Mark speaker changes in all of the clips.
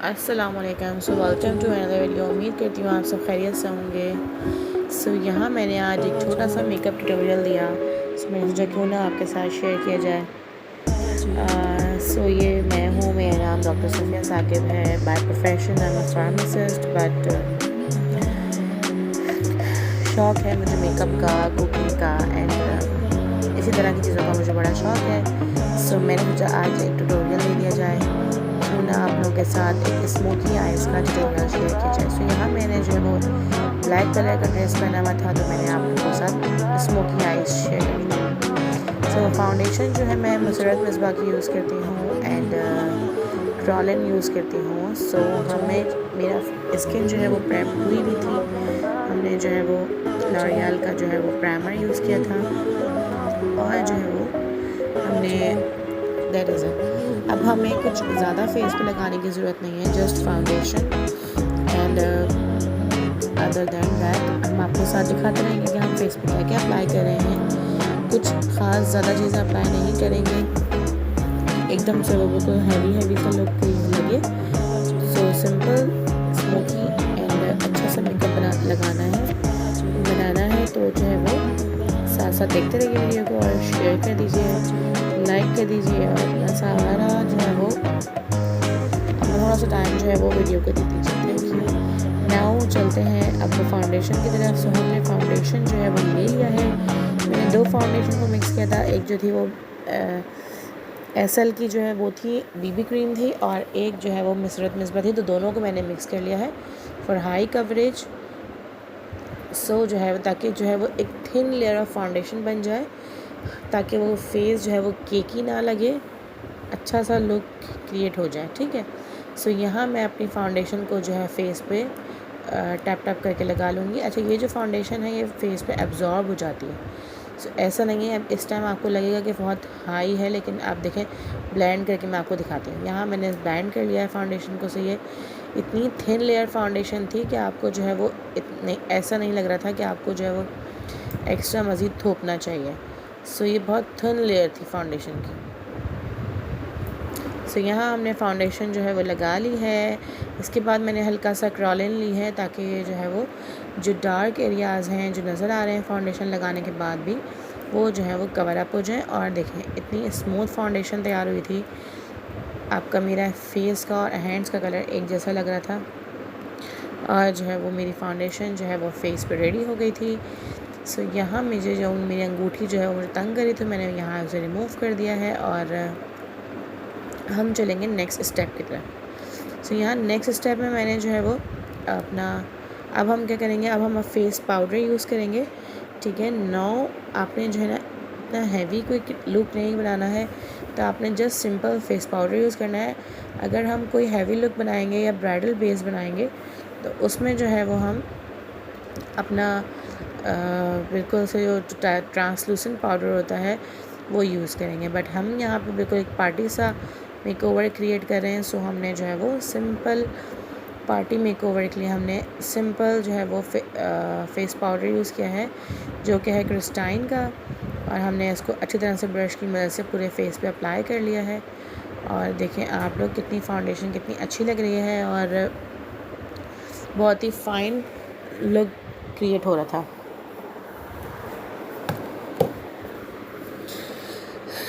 Speaker 1: अस्सलामुअलैकुम। So welcome to another video. उम्मीद करती हूँ आप सब खैरियत से होंगे। सो यहाँ मैंने आज एक छोटा सा मेकअप ट्यूटोरियल दिया। सो मैंने सोचा क्यों ना आपके साथ शेयर किया जाए। ये मैं हूँ, मेरा नाम डॉक्टर सफ़िया साकिब है। By profession I am a pharmacist, but शौक़ है मुझे मेकअप का, कुकिंग का एंड इसी तरह की चीज़ों का मुझे बड़ा शौक़ है। सो मैंने सोचा आज एक ट्यूटोरियल दे दिया जाए, क्यों ना आप लोगों के साथ एक स्मोकी आइज़ का ट्यूटोरियल शेयर किया जाए। सो यहाँ मैंने जो है वो ब्लैक कलर का ड्रेस पहना हुआ था, तो मैंने आप लोगों के साथ स्मोकी आइज़ शेयर की। सो फाउंडेशन जो है मैं मुसरत मिसबा की यूज़ करती हूँ एंड क्रॉलन यूज़ करती हूँ। सो हमें मेरा स्किन जो है वो प्रेप हुई भी थी। हमने जो है वो लॉरियल का जो है वो प्राइमर यूज़ किया था और जो है वो हमने दैट इज़ इट। अब हमें कुछ ज़्यादा फेस पे लगाने की ज़रूरत नहीं है, just foundation and other than that हम आपके साथ दिखाते रहेंगे कि हम फेस पे क्या क्या अप्लाई कर रहे हैं। कुछ ख़ास ज़्यादा चीज़ें अप्लाई नहीं करेंगे, एकदम से वो बिल्कुल हैवी सा लुक लगे। सो सिंपल स्मोकी एंड अच्छा सा मेकअप बनाना है तो जो है वो साथ साथ देखते रहिए वीडियो को और शेयर कर दीजिए, लाइक कर दीजिए और अपना सारा जो है वो अपना थोड़ा सा टाइम जो है वो वीडियो को दे दीजिए। Thank you. नाउ चलते हैं अब फाउंडेशन की तरफ। सो हमने फाउंडेशन जो है वो ले लिया है। मैंने दो फाउंडेशन को मिक्स किया था, एक जो थी वो एसएल की जो है वो थी बीबी क्रीम थी और एक जो है वो मुसरत मिसबा थी, तो दोनों को मैंने मिक्स कर लिया है फॉर हाई कवरेज। सो जो है ताकि जो है वो एक थिन लेयर ऑफ फाउंडेशन बन जाए, ताकि वो फेस जो है वो केकी ना लगे, अच्छा सा लुक क्रिएट हो जाए। ठीक है। सो यहाँ मैं अपनी फाउंडेशन को जो है फेस पे टैप टैप करके लगा लूँगी। अच्छा, ये जो फाउंडेशन है ये फेस पे एब्जॉर्ब हो जाती है। सो ऐसा नहीं है इस टाइम आपको लगेगा कि बहुत हाई है, लेकिन आप देखें ब्लेंड करके मैं आपको दिखाती हूँ। यहाँ मैंने ब्लेंड कर लिया है फाउंडेशन को। सो ये इतनी थिन लेयर फाउंडेशन थी कि आपको जो है वो इतने ऐसा नहीं लग रहा था कि आपको जो है वो एक्स्ट्रा मज़ीद थोपना चाहिए। सो ये बहुत थिन लेयर थी फाउंडेशन की। सो यहाँ हमने फाउंडेशन जो है वो लगा ली है। इसके बाद मैंने हल्का सा क्रॉलिन ली है, ताकि जो है वो जो डार्क एरियाज़ हैं जो नज़र आ रहे हैं फाउंडेशन लगाने के बाद भी, वो जो है वो कवर अप हो जाए। और देखें इतनी स्मूथ फाउंडेशन तैयार हुई थी। आपका मेरा फेस का और हैंड्स का कलर एक जैसा लग रहा था और जो है वो मेरी फाउंडेशन जो है वो फेस पे रेडी हो गई थी। सो यहाँ मुझे जो मेरी अंगूठी जो है वो मुझे तंग करी, तो मैंने यहाँ उसे रिमूव कर दिया है और हम चलेंगे नेक्स्ट स्टेप की तरफ। सो यहाँ नेक्स्ट स्टेप में मैंने जो है वो अपना अब हम क्या करेंगे, अब हम फेस पाउडर यूज़ करेंगे। ठीक है। नाउ आपने जो है ना इतना हैवी कोई लुक नहीं बनाना है, तो आपने just simple face powder use करना है। अगर हम कोई हैवी लुक बनाएंगे या ब्राइडल बेस बनाएंगे, तो उसमें जो है वो हम अपना बिल्कुल से जो ट्रांसलूसेंट पाउडर होता है वो यूज़ करेंगे। बट हम यहाँ पे बिल्कुल एक पार्टी सा मेकओवर क्रिएट कर रहे हैं। सो हमने जो है वो सिंपल पार्टी मेकओवर के लिए हमने सिंपल जो है वो फेस पाउडर यूज़ किया है, जो कि है क्रिस्टाइन का, और हमने इसको अच्छी तरह से ब्रश की मदद से पूरे फेस पे अप्लाई कर लिया है। और देखें आप लोग कितनी फाउंडेशन कितनी अच्छी लग रही है और बहुत ही फाइन लुक क्रिएट हो रहा था।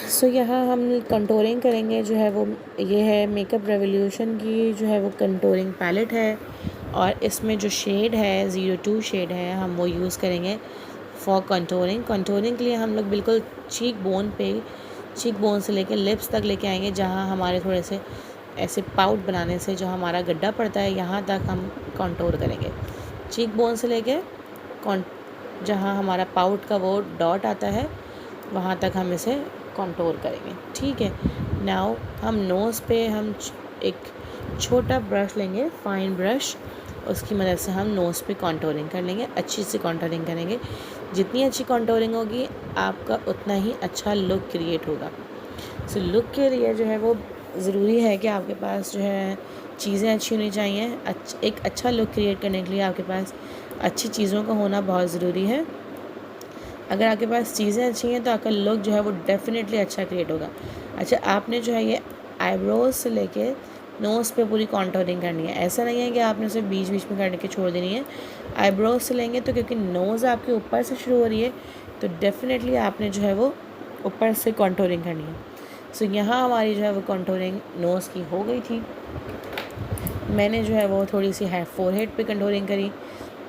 Speaker 1: सो यहाँ हम कंटूरिंग करेंगे। जो है वो ये है मेकअप रेवोल्यूशन की जो है वो कंटूरिंग पैलेट है, और इसमें जो शेड है 02 शेड है, हम वो यूज़ करेंगे फॉर कंटूरिंग। कंटूरिंग के लिए हम लोग बिल्कुल चीक बोन से लेकर लिप्स तक लेके आएंगे, जहाँ हमारे थोड़े से ऐसे पाउट बनाने से जो हमारा गड्ढा पड़ता है यहाँ तक हम कंटूर करेंगे। चीक बोन से लेके जहाँ हमारा पाउट का वो डॉट आता है वहाँ तक हम इसे कंटूर करेंगे। ठीक है। नाउ हम नोज़ पे हम एक छोटा ब्रश लेंगे, फाइन ब्रश, उसकी मदद से हम नोज़ पे कंटूरिंग कर लेंगे। अच्छी सी कंटूरिंग करेंगे। जितनी अच्छी कंटूरिंग होगी आपका उतना ही अच्छा लुक क्रिएट होगा। सो लुक के लिए जो है वो ज़रूरी है कि आपके पास जो है चीज़ें अच्छी होनी चाहिए। एक अच्छा लुक क्रिएट करने के लिए आपके पास अच्छी चीज़ों का होना बहुत ज़रूरी है। अगर आपके पास चीज़ें अच्छी हैं तो आपका लुक जो है वो डेफ़िनेटली अच्छा क्रिएट होगा। अच्छा, आपने जो है ये आईब्रोज से लेके नोज़ पे पूरी कॉन्टोरिंग करनी है। ऐसा नहीं है कि आपने उसे बीच बीच में करके छोड़ देनी है। आईब्रोज से लेंगे तो क्योंकि नोज़ आपके ऊपर से शुरू हो रही है तो डेफिनेटली आपने जो है वो ऊपर से कॉन्टोरिंग करनी है। सो यहाँ हमारी जो है वो कॉन्टोरिंग नोज़ की हो गई थी। मैंने जो है वो थोड़ी सी फोरहेड पे कंटूरिंग करी,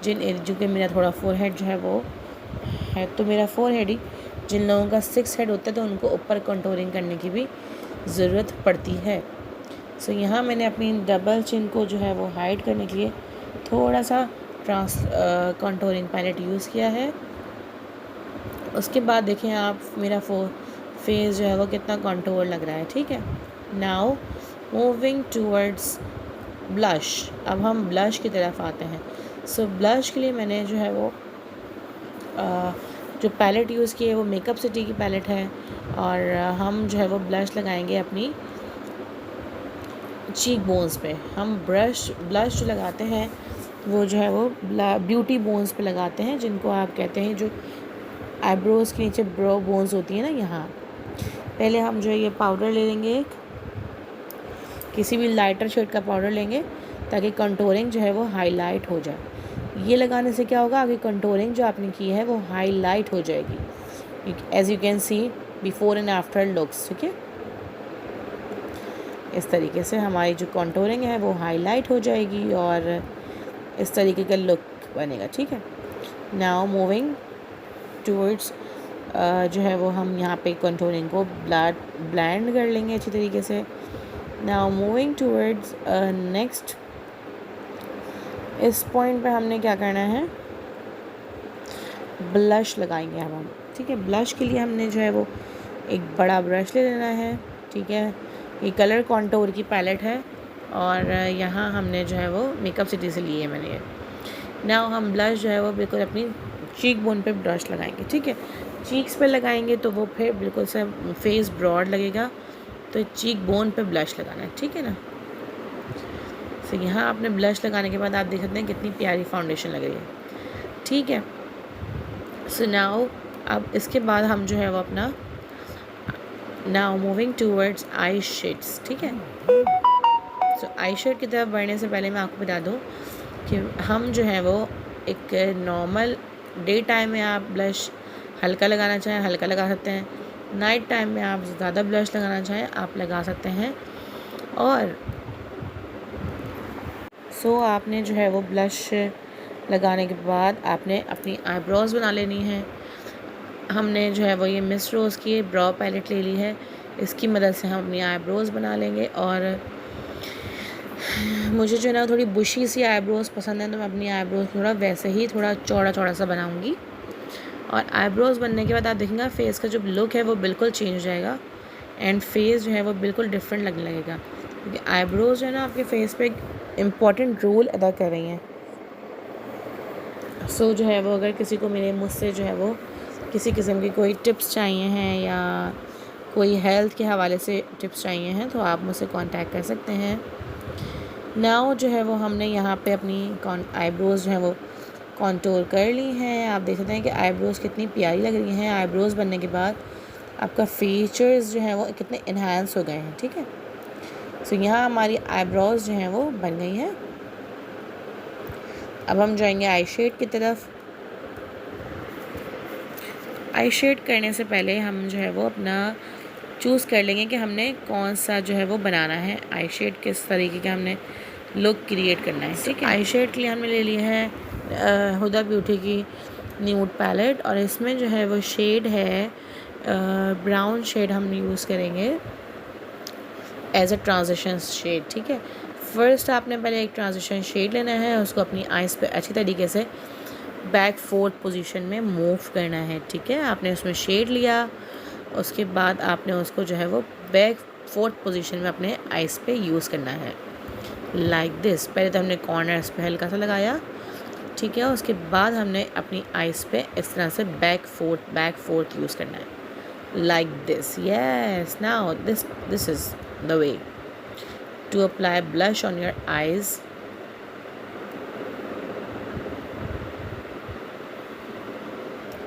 Speaker 1: जो कि मेरा थोड़ा फोरहेड जो है वो है तो मेरा फोरहेड ही, जिन लोगों का 6 हेड होता है तो उनको ऊपर कंटूरिंग करने की भी ज़रूरत पड़ती है। सो यहाँ मैंने अपनी डबल चिन को जो है वो हाइड करने के लिए थोड़ा सा कंटूरिंग पैलेट यूज़ किया है। उसके बाद देखें आप मेरा फेस जो है वो कितना कंटूर लग रहा है। ठीक है, नाउ मूविंग टूवर्ड्स ब्लश। अब हम ब्लश की तरफ आते हैं। सो ब्लश के लिए मैंने जो है वो जो पैलेट यूज़ की है वो मेकअप सिटी की पैलेट है, और हम जो है वो ब्लश लगाएंगे अपनी चीक बोन्स पे। हम ब्लश जो लगाते हैं वो जो है वो ब्यूटी बोन्स पे लगाते हैं, जिनको आप कहते हैं जो आईब्रोज़ के नीचे ब्रो बोन्स होती है ना, यहाँ। पहले हम जो है ये पाउडर ले लेंगे, किसी भी लाइटर शेड का पाउडर लेंगे ताकि कंटूरिंग जो है वो हाईलाइट हो जाए। ये लगाने से क्या होगा, आगे कंटूरिंग जो आपने की है वो हाईलाइट हो जाएगी, as you can see before and after looks. ठीक है, इस तरीके से हमारी जो कंटूरिंग है वो हाईलाइट हो जाएगी और इस तरीके का लुक बनेगा। ठीक है, नाउ मूविंग टूवर्ड्स जो है वो हम यहाँ पे कंटूरिंग को ब्लेंड कर लेंगे अच्छी तरीके से। नाउ मूविंग टूवर्ड्स नेक्स्ट, इस पॉइंट पे हमने क्या करना है, ब्लश लगाएंगे अब हम। ठीक है, ब्लश के लिए हमने जो है वो एक बड़ा ब्रश ले लेना है। ठीक है, ये कलर कॉन्टूर की पैलेट है और यहाँ हमने जो है वो मेकअप सिटी से लिए है मैंने ये। नाउ हम ब्लश जो है वो बिल्कुल अपनी चीक बोन पे ब्रश लगाएंगे। ठीक है, चीक्स पे लगाएंगे तो वो फिर बिल्कुल से फेस ब्रॉड लगेगा, तो चीक बोन पे ब्लश लगाना है। ठीक है ना। तो यहाँ आपने ब्लश लगाने के बाद आप देख सकते हैं कितनी प्यारी फाउंडेशन लग रही है। ठीक है, सो नाउ अब इसके बाद हम जो है वो अपना now moving towards I shades. ठीक है, सो आई शेड की तरफ बढ़ने से पहले मैं आपको बता दूँ कि हम जो है वो एक नॉर्मल डे टाइम में आप ब्लश हल्का लगाना चाहें हल्का लगा सकते हैं, नाइट टाइम में आप ज़्यादा ब्लश लगाना चाहें आप लगा सकते हैं। और सो आपने जो है वो ब्लश लगाने के बाद आपने अपनी आईब्रोज़ बना लेनी है। हमने जो है वो ये मिस रोज़ की ब्रो पैलेट ले ली है, इसकी मदद से हम अपनी आईब्रोज़ बना लेंगे। और मुझे जो है ना थोड़ी बुशी सी आईब्रोज़ पसंद है, तो मैं अपनी आईब्रोज़ थोड़ा वैसे ही थोड़ा चौड़ा चौड़ा सा बनाऊँगी। और आईब्रोज़ बनने के बाद आप देखेंगे फेस का जो लुक है वो बिल्कुल चेंज हो जाएगा एंड फेस जो है वो बिल्कुल डिफरेंट लगने लगेगा, क्योंकि आईब्रोज़ जो है ना आपके फेस पे एक इम्पॉर्टेंट रोल अदा कर रही हैं। सो जो है वो अगर किसी को मुझसे जो है वो किसी किस्म की कोई टिप्स चाहिए हैं या कोई हेल्थ के हवाले से टिप्स चाहिए हैं तो आप मुझसे कांटेक्ट कर सकते हैं। नाउ जो है वो हमने यहाँ पे अपनी आईब्रोज़ जो है वो कॉन्टूर कर ली हैं। आप देख सकते हैं कि आईब्रोज़ कितनी प्यारी लग रही हैं। आईब्रोज़ बनने के बाद आपका फीचर्स जो हैं वो कितने इन्हांस हो गए हैं। ठीक है, सो यहाँ हमारी आईब्रोज़ जो हैं वो बन गई हैं। अब हम जाएंगे आई शेड की तरफ। आई शेड करने से पहले हम जो है वो अपना चूज़ कर लेंगे कि हमने कौन सा जो है वो बनाना है, आई शेड किस तरीके का हमने लुक क्रिएट करना है। ठीक है, आई शेड के लिए हमने ले लिया है हुदा ब्यूटी की न्यूड पैलेट, और इसमें जो है वो शेड है ब्राउन शेड हम यूज़ करेंगे एज अ ट्रांजिशन शेड। ठीक है, फर्स्ट आपने पहले एक ट्रांजिशन शेड लेना है, उसको अपनी आइज़ पे अच्छी तरीके से बैक फोर्थ पोजीशन में मूव करना है। ठीक है, आपने उसमें शेड लिया, उसके बाद आपने उसको जो है वो बैक फोर्थ पोजीशन में अपने आइज़ पे यूज़ करना है लाइक दिस। पहले तो हमने कॉर्नर्स पे हल्का सा लगाया। ठीक है, उसके बाद हमने अपनी आइज़ पे इस तरह से बैक फोर्थ यूज़ करना है like this. Yes, now this is the way to apply blush on your eyes.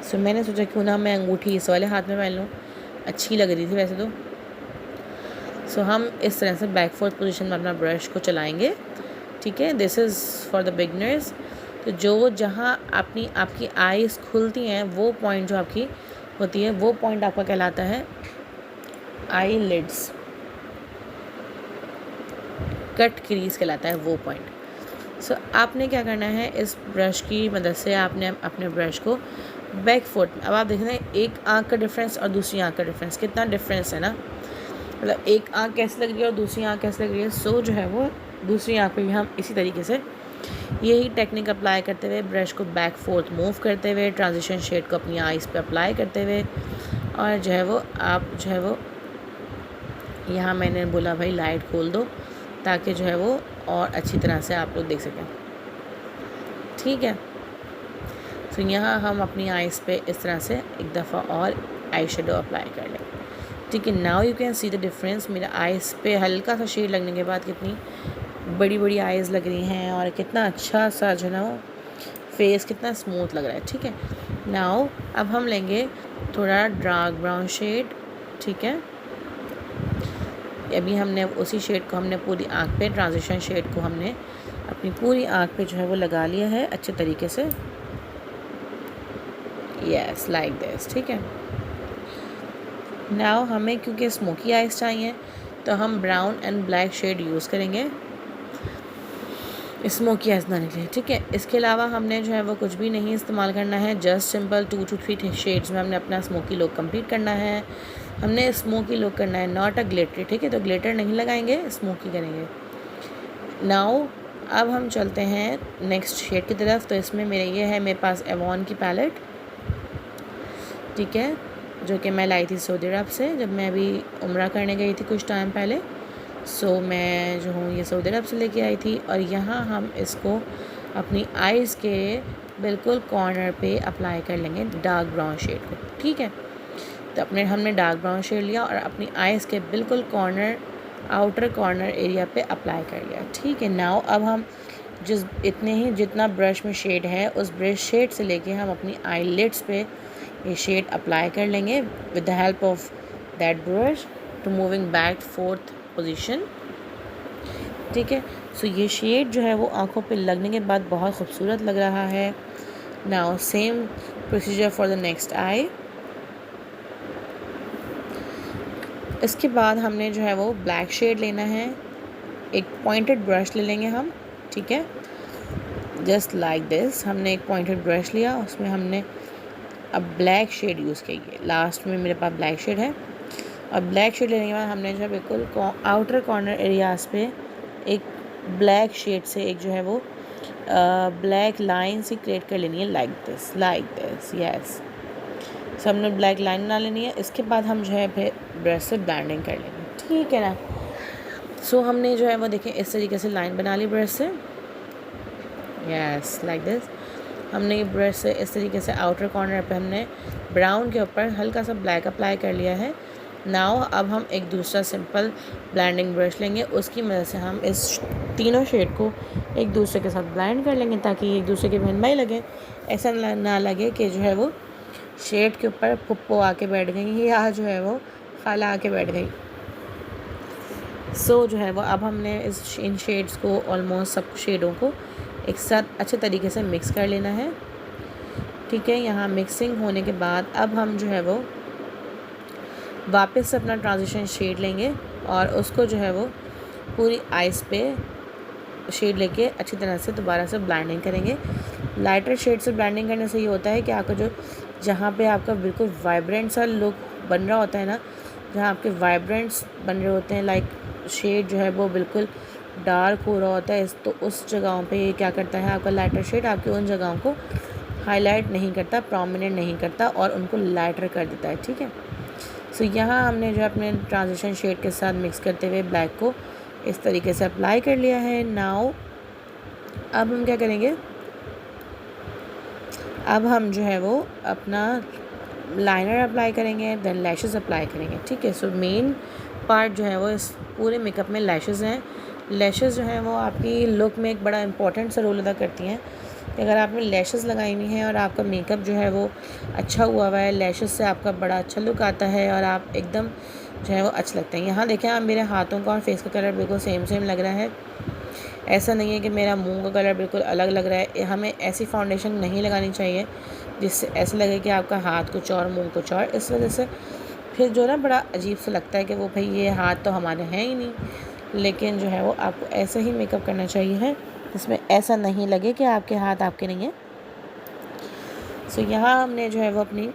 Speaker 1: So मैंने सोचा क्यों ना मैं अंगूठी इस वाले हाथ में पहन लूँ, अच्छी लग रही थी वैसे तो। सो हम इस तरह से बैक फोर्थ पोजीशन में अपना ब्रश को चलाएंगे, ठीक है। This is for the beginners. तो जो जहाँ आपकी आईज़ खुलती हैं वो पॉइंट जो आपकी होती है वो पॉइंट आपका कहलाता है आई लिड्स, कट क्रीज कहलाता है वो पॉइंट। सो आपने क्या करना है, इस ब्रश की मदद से आपने अपने ब्रश को बैक फोर्थ, अब आप देख रहे हैं एक आँख का डिफरेंस और दूसरी आँख का डिफरेंस, कितना डिफरेंस है ना, मतलब एक आँख कैसे लग रही है और दूसरी आँख कैसे लग रही है। सो जो है वो दूसरी आँख पे भी हम इसी तरीके से यही टेक्निक अप्लाई करते हुए ब्रश को बैक फोर्थ मूव करते हुए ट्रांजिशन शेड को अपनी आईज़ पे अप्लाई करते हुए, और जो है वो आप जो है वो यहाँ मैंने बोला भाई लाइट खोल दो ताकि जो है वो और अच्छी तरह से आप लोग देख सकें, ठीक है। तो यहाँ हम अपनी आईज़ पे इस तरह से एक दफ़ा और आई शेडो अप्लाई कर लें, ठीक है। Now you can see the difference, मेरा आईज़ पे हल्का सा शेड लगने के बाद कितनी बड़ी बड़ी आईज़ लग रही हैं और कितना अच्छा सा जो है ना वो फेस कितना स्मूथ लग रहा है, ठीक है। नाउ अब हम लेंगे थोड़ा डार्क ब्राउन शेड, ठीक है। अभी हमने उसी शेड को हमने पूरी आँख पे, ट्रांजिशन शेड को हमने अपनी पूरी आँख पे जो है वो लगा लिया है अच्छे तरीके से, यस लाइक दिस, ठीक है। नाउ हमें क्योंकि स्मोकी आइज चाहिए तो हम brown and black shade use करेंगे स्मोकी आइज बनाने के लिए, ठीक है। इसके अलावा हमने जो है वो कुछ भी नहीं इस्तेमाल करना है, जस्ट सिंपल 2 to 3 शेड्स में हमने अपना स्मोकी लुक कंप्लीट करना है। हमने स्मोकी लुक करना है, नॉट अ ग्लिटर, ठीक है। तो ग्लिटर नहीं लगाएंगे, स्मोकी करेंगे। नाउ अब हम चलते हैं नेक्स्ट शेड की तरफ। तो इसमें ये है मेरे पास एवॉन की पैलेट, ठीक है, जो कि मैं लाई थी सऊदी अरब से जब मैं अभी उम्रा करने गई थी कुछ टाइम पहले। सो मैं जो हूँ ये सऊदी अरब से लेके आई थी, और यहाँ हम इसको अपनी आइज़ के बिल्कुल कॉर्नर पे अप्लाई कर लेंगे डार्क ब्राउन शेड को, ठीक है। तो हमने डार्क ब्राउन शेड लिया और अपनी आइज़ के बिल्कुल कॉर्नर, आउटर कॉर्नर एरिया पे अप्लाई कर लिया, ठीक है। नाउ अब हम जितना ब्रश में शेड है उस ब्रश शेड से लेके हम अपनी आईलिड्स पे ये शेड अप्लाई कर लेंगे with the help of that brush to moving back forth position, ठीक है। सो ये शेड जो है वो आँखों पे लगने के बाद बहुत खूबसूरत लग रहा है। Now same procedure for the next I. इसके बाद हमने जो है वो ब्लैक शेड लेना है, एक पॉइंटेड ब्रश ले लेंगे हम, ठीक है, जस्ट लाइक दिस। हमने एक पॉइंटेड ब्रश लिया, उसमें हमने अब ब्लैक शेड यूज़ की है, लास्ट में मेरे पास ब्लैक शेड है। और ब्लैक शेड लेने के बाद हमने जो है बिल्कुल आउटर कॉर्नर एरियाज़ पे एक ब्लैक शेड से एक जो है वो ब्लैक लाइन सी क्रिएट कर लेनी है, लाइक दिस, यस। सो हमने ब्लैक लाइन बना लेनी है। इसके बाद हम जो है फिर ब्रश से ब्लेंडिंग कर लेंगे, ठीक है ना। सो हमने जो है वो देखें इस तरीके से लाइन बना ली ब्रश से, यस लाइक दिस। हमने ये ब्रश से इस तरीके से आउटर कॉर्नर पे हमने ब्राउन के ऊपर हल्का सा ब्लैक अप्लाई कर लिया है। नाउ अब हम एक दूसरा सिंपल ब्लेंडिंग ब्रश लेंगे, उसकी मदद से हम इस तीनों शेड को एक दूसरे के साथ ब्लेंड कर लेंगे ताकि एक दूसरे के बहन भाई लगे, ऐसा ना लगे कि जो है वो शेड के ऊपर पुप्पो आके बैठ गई या जो है वो खाला आके बैठ गई। सो जो है वो अब हमने इन शेड्स को ऑलमोस्ट सब शेडों को एक साथ अच्छे तरीके से मिक्स कर लेना है, ठीक है। यहाँ मिक्सिंग होने के बाद अब हम जो है वो वापस से अपना ट्रांजिशन शेड लेंगे और उसको जो है वो पूरी आइज़ पे शेड लेके अच्छी तरह से दोबारा से ब्लेंडिंग करेंगे। लाइटर शेड से ब्लेंडिंग करने से ये होता है कि आपका जो जहाँ पे आपका बिल्कुल वाइब्रेंट सा लुक बन रहा होता है ना, जहाँ आपके वाइब्रेंट्स बन रहे होते हैं, लाइक शेड जो है वो बिल्कुल डार्क हो रहा होता है, तो उस जगहों पे ये क्या करता है, आपका लाइटर शेड आपके उन जगहों को हाईलाइट नहीं करता, प्रोमिनेंट नहीं करता और उनको लाइटर कर देता है, ठीक है। सो यहाँ हमने जो अपने ट्रांजिशन शेड के साथ मिक्स करते हुए ब्लैक को इस तरीके से अप्लाई कर लिया है। नाउ अब हम क्या करेंगे, अब हम जो है वो अपना लाइनर अप्लाई करेंगे, देन लैशेस अप्लाई करेंगे, ठीक है। सो मेन पार्ट जो है वो इस पूरे मेकअप में लैशेस हैं। लैशेस जो हैं वो आपकी लुक में एक बड़ा इंपॉर्टेंट सा रोल अदा करती हैं। अगर आपने लैशेस लगाई हुई हैं और आपका मेकअप जो है वो अच्छा हुआ है, लैशेस से आपका बड़ा अच्छा लुक आता है और आप एकदम जो है वो अच्छे लगते हैं। यहाँ देखें आप, मेरे हाथों का और फेस का कलर बिल्कुल सेम लग रहा है। ऐसा नहीं है कि मेरा मुंह का कलर बिल्कुल अलग लग रहा है। हमें ऐसी फाउंडेशन नहीं लगानी चाहिए जिससे ऐसा लगे कि आपका हाथ कुछ और मुंह कुछ और। इस वजह से फिर जो ना बड़ा अजीब सा लगता है कि वो भाई ये हाथ तो हमारे हैं ही नहीं। लेकिन जो है वो आपको ऐसा ही मेकअप करना चाहिए है जिसमें ऐसा नहीं लगे कि आपके हाथ आपके नहीं हैं। सो यहाँ हमने जो है वो अपनी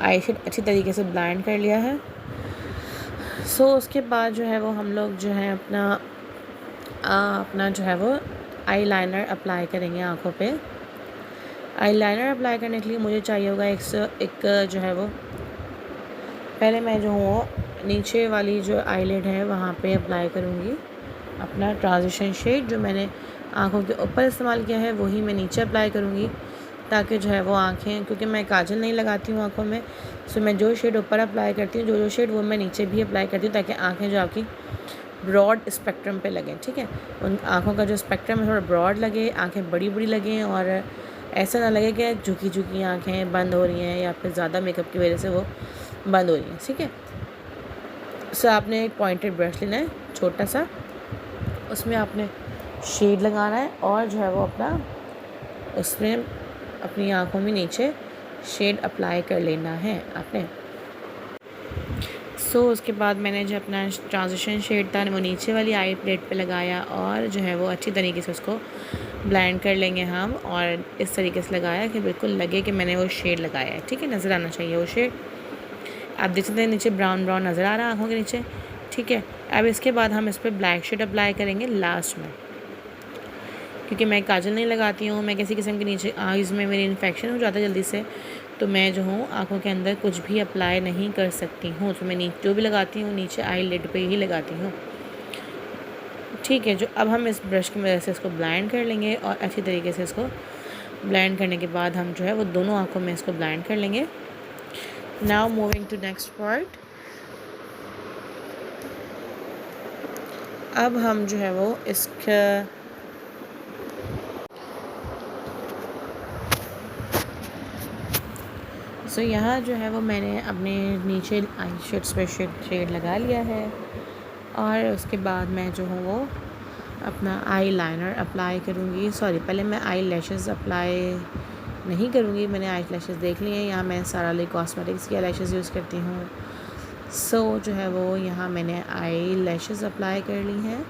Speaker 1: आई शेड अच्छी तरीके से ब्लेंड कर लिया है। सो उसके बाद जो है वो हम लोग जो है अपना जो है वो आई लाइनर अप्लाई करेंगे आँखों पे। आई लाइनर अप्लाई करने के लिए मुझे चाहिए होगा एक जो है वो, पहले मैं जो हूँ नीचे वाली जो आईलिड है वहाँ पे अप्लाई करूँगी अपना ट्रांजिशन शेड। जो मैंने आँखों के ऊपर इस्तेमाल किया है वही मैं नीचे अप्लाई करूँगी, ताकि जो है वो आँखें, क्योंकि मैं काजल नहीं लगाती हूँ आँखों में, सो मैं जो शेड ऊपर अप्लाई करती हूँ जो शेड वो मैं नीचे भी अप्लाई करती हूँ, ताकि आँखें जो आपकी ब्रॉड स्पेक्ट्रम पे लगें। ठीक है, उन आँखों का जो स्पेक्ट्रम है थोड़ा ब्रॉड लगे, आँखें बड़ी बड़ी लगें और ऐसा ना लगे कि झुकी झुकी आँखें बंद हो रही हैं या फिर ज़्यादा मेकअप की वजह से वो बंद हो रही हैं। ठीक है, सो आपने एक पॉइंटेड ब्रश लेना है छोटा सा, उसमें आपने शेड लगाना है और जो है वो अपना उसमें अपनी आँखों में नीचे शेड अप्लाई कर लेना है आपने। सो उसके बाद मैंने जो अपना ट्रांजिशन शेड था वो नीचे वाली आई प्लेट पे लगाया और जो है वो अच्छी तरीके से उसको ब्लेंड कर लेंगे हम, और इस तरीके से लगाया कि बिल्कुल लगे कि मैंने वो शेड लगाया है। ठीक है, नज़र आना चाहिए वो शेड। आप देख सकते हैं नीचे ब्राउन ब्राउन नज़र आ रहा है आँखों के नीचे। ठीक है, अब इसके बाद हम इस पर ब्लैक शेड अप्लाई करेंगे लास्ट में, क्योंकि मैं काजल नहीं लगाती हूँ, मैं किसी किस्म के नीचे आईज़ में मेरी इन्फेक्शन हो जाता है जल्दी से, तो मैं जो हूँ आँखों के अंदर कुछ भी अप्लाई नहीं कर सकती हूँ। तो मैं जो भी लगाती हूँ नीचे आई लिड पर ही लगाती हूँ। ठीक है, जो अब हम इस ब्रश की मदद से इसको ब्लेंड कर लेंगे और अच्छी तरीके से इसको ब्लेंड करने के बाद हम जो है वो दोनों आँखों में इसको ब्लेंड कर लेंगे। Now moving to next part. अब हम जो है वो इसका सो यहाँ जो है वो मैंने अपने नीचे आई शेड्स पे शेड लगा लिया है और उसके बाद मैं जो हूँ वो अपना आई लाइनर अप्लाई करूँगी। सॉरी, पहले मैं आई लैशेज़ अप्लाई नहीं करूँगी, मैंने आई लैशेज़ देख ली हैं। यहाँ मैं सारा ली कॉस्मेटिक्स की लैशेज़ यूज़ करती हूँ। सो जो है वो यहाँ मैंने आई लैशेज़ अप्लाई कर ली हैं।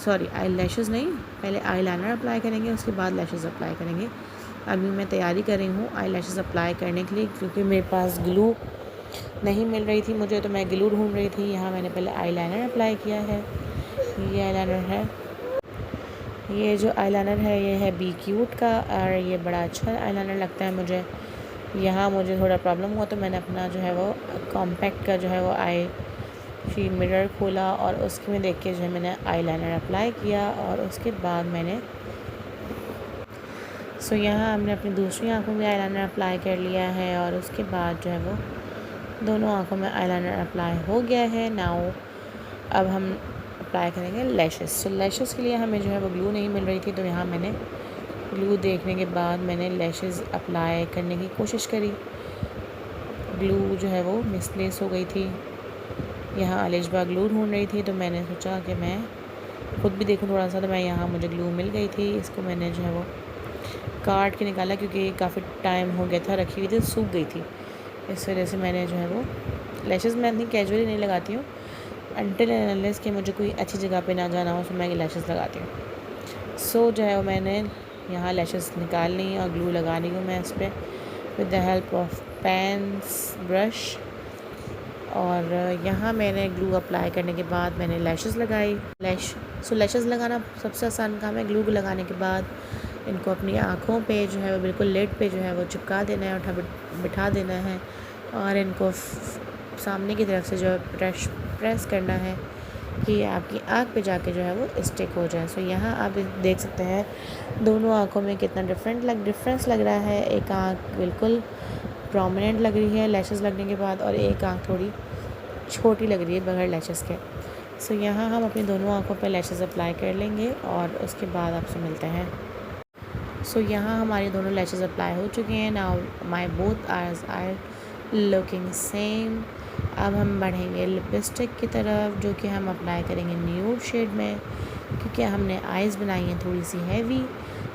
Speaker 1: सॉरी, आई लैशेज़ नहीं, पहले आई लाइनर अप्लाई करेंगे उसके बाद लैशेज़ अप्लाई करेंगे। अभी मैं तैयारी कर रही हूँ आई लैशेज़ अप्लाई करने के लिए, क्योंकि मेरे पास ग्लू नहीं मिल रही थी मुझे, तो मैं ग्लू ढूंढ रही थी। यहाँ मैंने पहले आई लाइनर अप्लाई किया है। ये आई लाइनर है, ये जो आई लाइनर है ये है बी क्यूट का और ये बड़ा अच्छा आई लाइनर लगता है मुझे। यहाँ मुझे थोड़ा प्रॉब्लम हुआ तो मैंने अपना जो है वो कॉम्पैक्ट का जो है वो आई शी मिरर खोला और उसके में देख के जो है मैंने आई लाइनर अप्लाई किया और उसके बाद मैंने सो यहाँ हमने अपनी दूसरी आँखों में आई लाइनर अप्लाई कर लिया है और उसके बाद जो है वो दोनों आँखों में आई लाइनर अप्लाई हो गया है। नाउ अब हम अप्लाई करेंगे लैशेस। सो लैशेस के लिए हमें जो है वो ग्लू नहीं मिल रही थी, तो यहाँ मैंने ग्लू देखने के बाद मैंने लैशेस अप्लाई करने की कोशिश करी। ग्लू जो है वो मिसप्लेस हो गई थी। यहाँ अलिशबा ग्लू ढूंढ रही थी, तो मैंने सोचा कि मैं खुद भी देखूँ थोड़ा सा, तो मैं यहाँ मुझे ग्लू मिल गई थी। इसको मैंने जो है वो काट के निकाला, क्योंकि काफ़ी टाइम हो गया था रखी हुई थी, सूख गई थी। इस वजह से मैंने जो है वो लैशेज़ मैं इतनी कैजुअली नहीं लगाती हूँ, अनटिल एंड अनलेस कि मुझे कोई अच्छी जगह पे ना जाना हो तो मैं लैशेज़ लगाती हूँ। सो जो है वो मैंने यहाँ लैशेज़ निकाल ली और ग्लू लगा ली हूँ मैं इस पर with the help of pens brush. और यहाँ मैंने ग्लू अप्लाई करने के बाद मैंने लैशेज़ लगाई। लैशेज़ लगाना सबसे आसान काम है। ग्लू लगाने के बाद इनको अपनी आँखों पे जो है वो बिल्कुल लिड पे जो है वो चिपका देना है, बिठा देना है और इनको सामने की तरफ से जो है प्रेस करना है कि आपकी आँख पे जाके जो है वो स्टिक हो जाए। सो यहाँ आप देख सकते हैं दोनों आँखों में कितना डिफरेंस लग रहा है। एक आँख बिल्कुल प्रोमिनेंट लग रही है लैशेज़ लगने के बाद और एक आँख थोड़ी छोटी लग रही है बगैर लैशेज़ के। सो यहाँ हम अपनी दोनों आँखों पर लैशेज़ अप्लाई कर लेंगे और उसके बाद आपसे मिलते हैं। सो यहाँ हमारी दोनों लैशेज़ अप्लाई हो चुकी हैं। Now my both eyes are looking same. अब हम बढ़ेंगे लिपस्टिक की तरफ, जो कि हम अप्लाई करेंगे न्यूड शेड में, क्योंकि हमने आइज़ बनाई हैं थोड़ी सी हैवी।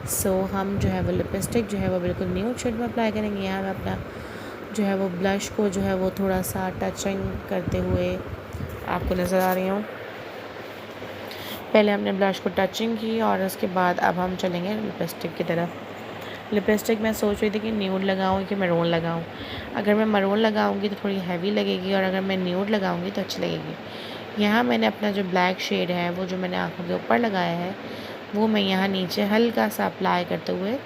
Speaker 1: सो हम जो है वो लिपस्टिक जो है वो बिल्कुल न्यूड शेड में अप्लाई करेंगे। यहाँ मैं अपना जो है वो ब्लश को जो है वो थोड़ा सा टचिंग करते हुए आपको नज़र आ रही हूँ। पहले हमने ब्लश को टचिंग की और उसके बाद अब हम चलेंगे लिपस्टिक की तरफ। लिपस्टिक मैं सोच रही थी कि न्यूड लगाऊँ कि मैरून लगाऊँ। अगर मैं मैरून लगाऊँगी तो थोड़ी हैवी लगेगी और अगर मैं न्यूड लगाऊँगी तो अच्छी लगेगी। यहाँ मैंने अपना जो ब्लैक शेड है वो जो मैंने आँखों के ऊपर लगाया है वो मैं यहाँ नीचे हल्का सा अप्लाई करते हुए,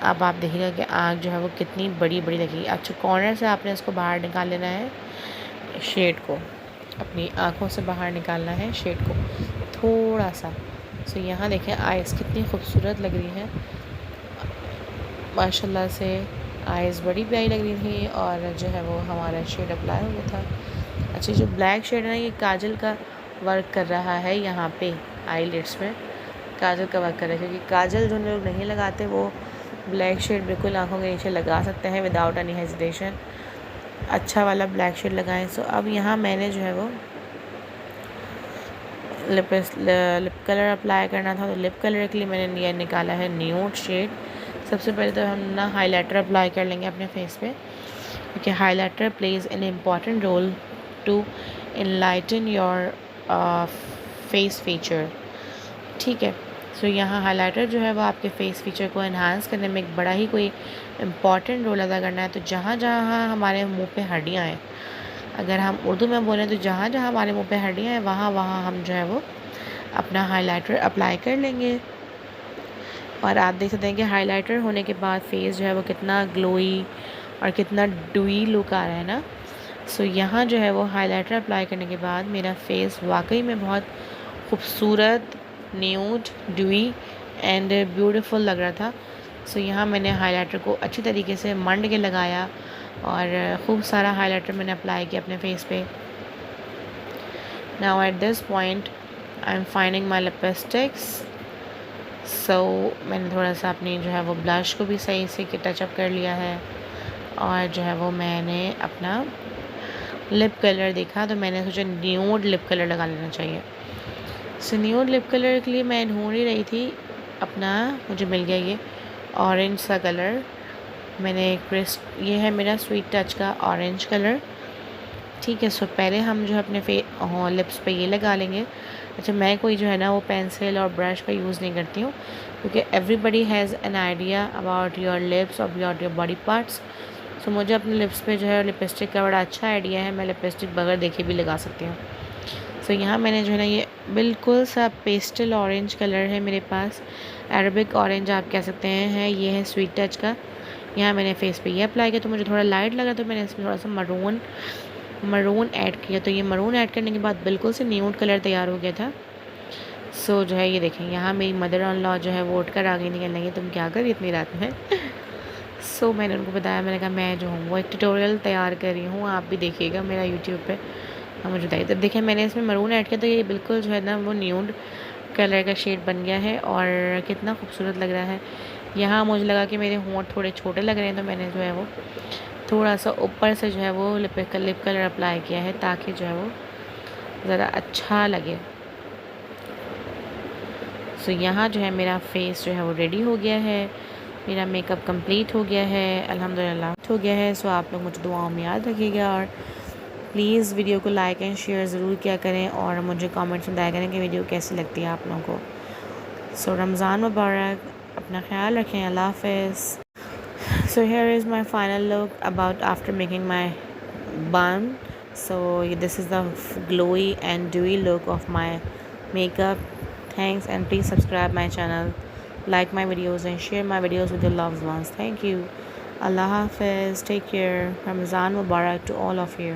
Speaker 1: अब आप देखिएगा कि आँख जो है वो कितनी बड़ी बड़ी लगेगी। अच्छा, कॉर्नर से आपने इसको बाहर निकाल लेना है, शेड को अपनी आँखों से बाहर निकालना है शेड को थोड़ा सा। सो यहाँ देखें आइज़ कितनी खूबसूरत लग रही हैं माशाल्लाह से। आइज़ बड़ी प्यारी लग रही थी और जो है वो हमारा शेड अप्लाई हो गया था। अच्छा, जो ब्लैक शेड है ना ये काजल का वर्क कर रहा है, यहाँ पे आईलिड्स में काजल का वर्क कर रहा है, क्योंकि काजल जो लोग नहीं लगाते वो ब्लैक शेड बिल्कुल आँखों के नीचे लगा सकते हैं विदाउट एनी हेजिटेशन। अच्छा वाला ब्लैक शेड लगाएं। सो अब यहाँ मैंने जो है वो लिप कलर अप्लाई करना था, तो लिप कलर के लिए मैंने ये निकाला है न्यूड शेड। सबसे पहले तो हम ना हाइलाइटर अप्लाई कर लेंगे अपने फेस पे, क्योंकि highlighter plays an important role to enlighten your face feature. ठीक है, सो यहाँ हाइलाइटर जो है वो आपके फेस फीचर को एनहांस करने में एक बड़ा ही कोई इम्पॉर्टेंट रोल अदा करना है। तो जहाँ जहाँ हमारे मुंह पे हड्डियाँ हैं, अगर हम उर्दू में बोलें तो जहाँ जहाँ हमारे मुंह पे हड्डियाँ हैं वहाँ वहाँ हम जो है वो अपना हाइलाइटर अप्लाई कर लेंगे। और आप देख सकते हैं कि हाइलाइटर होने के बाद फेस जो है वो कितना ग्लोई और कितना ड्यूई लुक आ रहा है ना। सो यहाँ जो है वो हाइलाइटर अप्लाई करने के बाद मेरा फेस वाकई में बहुत खूबसूरत, न्यूड, ड्यूई एंड ब्यूटीफुल लग रहा था। सो यहाँ मैंने हाइलाइटर को अच्छी तरीके से मंड के लगाया और खूब सारा हाइलाइटर मैंने अप्लाई किया अपने फेस पे। Now at this point I am finding my lipsticks. So मैंने थोड़ा सा अपनी जो है वो ब्लश को भी सही से टचअप कर लिया है और जो है वो मैंने अपना लिप कलर देखा तो मैंने सोचा न्यूड लिप कलर लगा लेना चाहिए। सो न्यूड लिप कलर के लिए मैं ढूंढ ही रही थी अपना, मुझे मिल गया ये ऑरेंज सा कलर। मैंने ये है मेरा स्वीट टच का ऑरेंज कलर। ठीक है, सो पहले हम जो है अपने लिप्स पे ये लगा लेंगे। अच्छा, मैं कोई जो है ना वो पेंसिल और ब्रश का यूज़ नहीं करती हूँ, क्योंकि everybody has an idea about your lips और अबाउट योर बॉडी पार्ट्स। सो मुझे अपने लिप्स पे जो है लिपस्टिक का बड़ा अच्छा आइडिया है, मैं लिपस्टिक बगैर देखे भी लगा सकती हूँ। सो यहाँ मैंने जो है ना ये बिल्कुल सा पेस्टल ऑरेंज कलर है मेरे पास, अरबिक ऑरेंज आप कह सकते हैं, ये है स्वीट टच का। यहाँ मैंने फेस पे ये अप्लाई किया तो मुझे थोड़ा लाइट लगा, तो मैंने इसमें थोड़ा सा मरून ऐड किया। तो ये मरून ऐड करने के बाद बिल्कुल से न्यूड कलर तैयार हो गया था। सो जो है ये देखें, यहाँ मेरी मदर इन लॉ जो है वो उठ कर आ गई, निकल लगी तुम क्या कर इतनी रात में। सो मैंने उनको बताया, मैंने कहा मैं जो हूँ वो एक ट्यूटोरियल तैयार कर रही हूँ, आप भी देखिएगा मेरा यूट्यूब पे। हाँ, मुझे बताइए। तब देखें मैंने इसमें मरून ऐड किया तो ये बिल्कुल जो है ना वो न्यूड कलर का शेड बन गया है और कितना खूबसूरत लग रहा है। यहाँ मुझे लगा कि मेरे होंठ थोड़े छोटे लग रहे हैं, तो मैंने जो है वो थोड़ा सा ऊपर से जो है वो लिप कलर अप्लाई किया है, ताकि जो है वो ज़रा अच्छा लगे। सो यहाँ जो है मेरा फेस जो है वो रेडी हो गया है, मेरा मेकअप कंप्लीट हो गया है, अल्हम्दुलिल्लाह हो गया है। सो आप लोग मुझे दुआओं में याद रखिएगा और प्लीज़ वीडियो को लाइक एंड शेयर ज़रूर किया करें और मुझे कमेंट्स में बताया करें कि वीडियो कैसी लगती है आप लोगों को। सो रमज़ान मुबारक, अपना ख्याल रखें, अल्लाह हाफ़िज़। So here is my final look about after making my bun. So this is the glowy and dewy look of my makeup. Thanks, and please subscribe my channel, like my videos and share my videos with your loved ones. Thank you. Allah Hafiz. Take care. Ramazan Mubarak to all of you.